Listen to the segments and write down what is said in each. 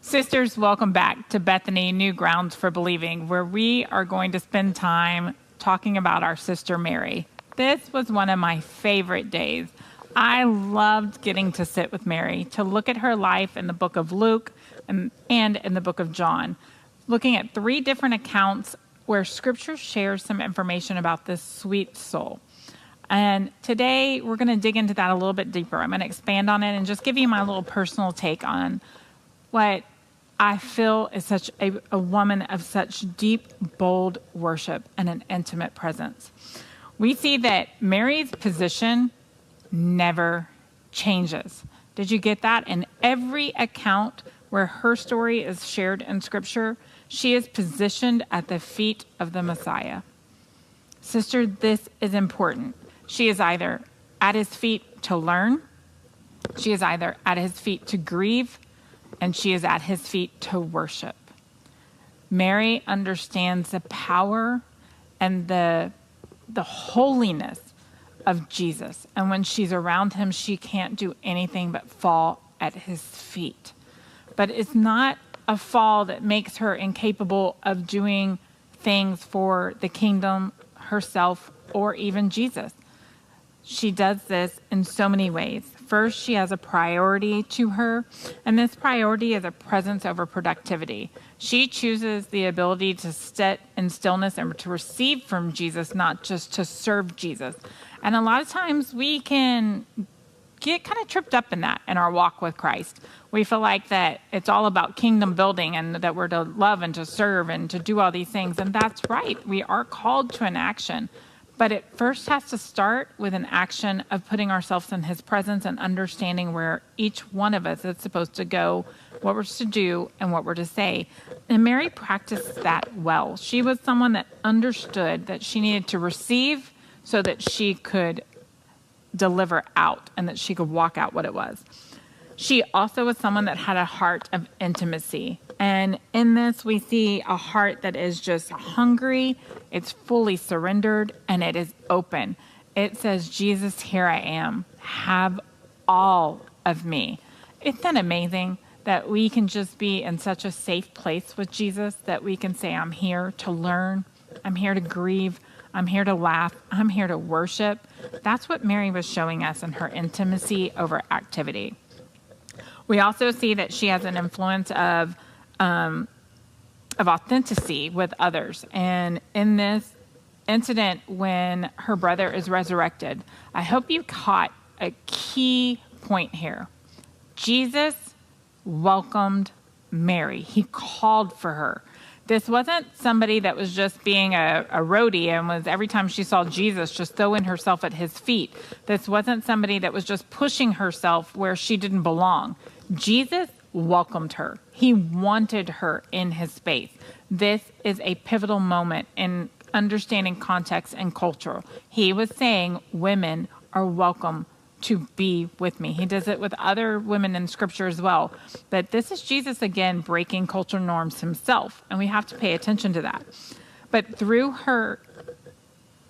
Sisters, welcome back to Bethany New Grounds for Believing, where we are going to spend time talking about our sister Mary. This was one of my favorite days. I loved getting to sit with Mary, to look at her life in the book of Luke and in the book of John, looking at 3 different accounts where Scripture shares some information about this sweet soul. And today we're going to dig into that a little bit deeper. I'm going to expand on it and just give you my little personal take on what I feel is such a woman of such deep, bold worship and an intimate presence. We see that Mary's position never changes. Did you get that? In every account where her story is shared in Scripture, she is positioned at the feet of the Messiah. Sister, this is important. She is either at his feet to learn, she is either at his feet to grieve, and she is at his feet to worship. Mary understands the power and the holiness of Jesus. And when she's around him, she can't do anything but fall at his feet. But it's not a fall that makes her incapable of doing things for the kingdom, herself, or even Jesus. She does this in so many ways. First, she has a priority to her, and this priority is a presence over productivity. She chooses the ability to sit in stillness and to receive from Jesus, not just to serve Jesus. And a lot of times we can get kind of tripped up in that in our walk with Christ. We feel like that it's all about kingdom building and that we're to love and to serve and to do all these things. And that's right. We are called to an action. But it first has to start with an action of putting ourselves in his presence and understanding where each one of us is supposed to go, what we're to do, and what we're to say. And Mary practiced that well. She was someone that understood that she needed to receive so that she could deliver out and that she could walk out what it was. She also was someone that had a heart of intimacy. And in this, we see a heart that is just hungry, it's fully surrendered, and it is open. It says, Jesus, here I am. Have all of me. Isn't that amazing that we can just be in such a safe place with Jesus, that we can say, I'm here to learn, I'm here to grieve, I'm here to laugh, I'm here to worship. That's what Mary was showing us in her intimacy over activity. We also see that she has an influence of authenticity with others. And in this incident, when her brother is resurrected, I hope you caught a key point here. Jesus welcomed Mary. He called for her. This wasn't somebody that was just being a roadie and was every time she saw Jesus just throwing herself at his feet. This wasn't somebody that was just pushing herself where she didn't belong. Jesus welcomed her. He wanted her in his space. This is a pivotal moment in understanding context and culture. He was saying women are welcome to be with me. He does it with other women in Scripture as well. But this is Jesus, again, breaking cultural norms himself, and we have to pay attention to that. But through her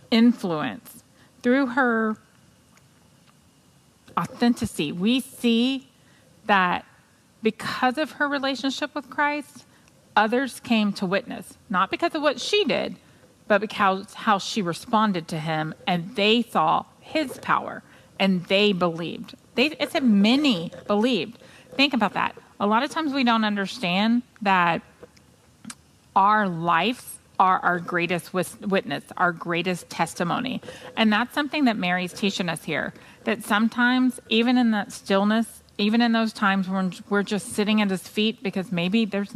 influence, through her authenticity, we see that because of her relationship with Christ, others came to witness, not because of what she did, but because how she responded to him, and they saw his power, and they believed. It said many believed. Think about that. A lot of times we don't understand that our lives are our greatest witness, our greatest testimony. And that's something that Mary's teaching us here, that sometimes, even in that stillness, even in those times when we're just sitting at his feet because maybe there's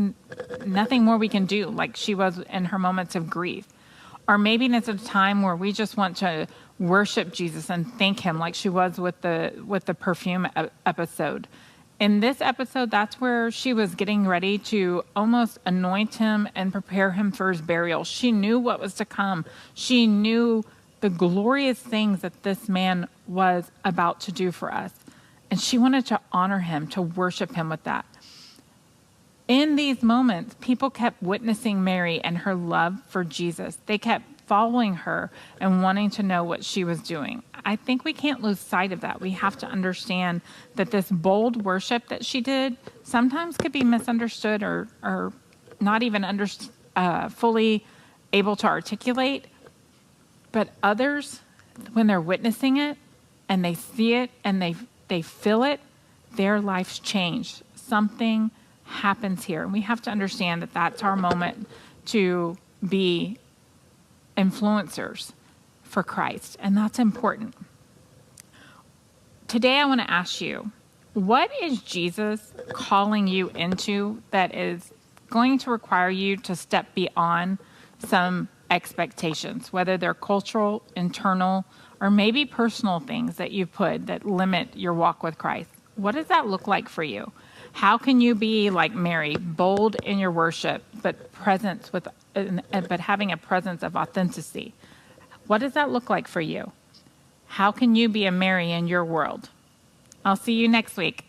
nothing more we can do, like she was in her moments of grief. Or maybe it's a time where we just want to worship Jesus and thank him, like she was with the perfume episode. In this episode, that's where she was getting ready to almost anoint him and prepare him for his burial. She knew what was to come. She knew the glorious things that this man was about to do for us. And she wanted to honor him, to worship him with that. In these moments, people kept witnessing Mary and her love for Jesus. They kept following her and wanting to know what she was doing. I think we can't lose sight of that. We have to understand that this bold worship that she did sometimes could be misunderstood or not even fully able to articulate. But others, when they're witnessing it and they see it and they feel it, their lives change. Something happens here. And we have to understand that that's our moment to be influencers for Christ. And that's important. Today I want to ask you, what is Jesus calling you into that is going to require you to step beyond some expectations, whether they're cultural, internal, or maybe personal things that you've put that limit your walk with Christ? What does that look like for you? How can you be like Mary, bold in your worship, but having a presence of authenticity? What does that look like for you? How can you be a Mary in your world? I'll see you next week.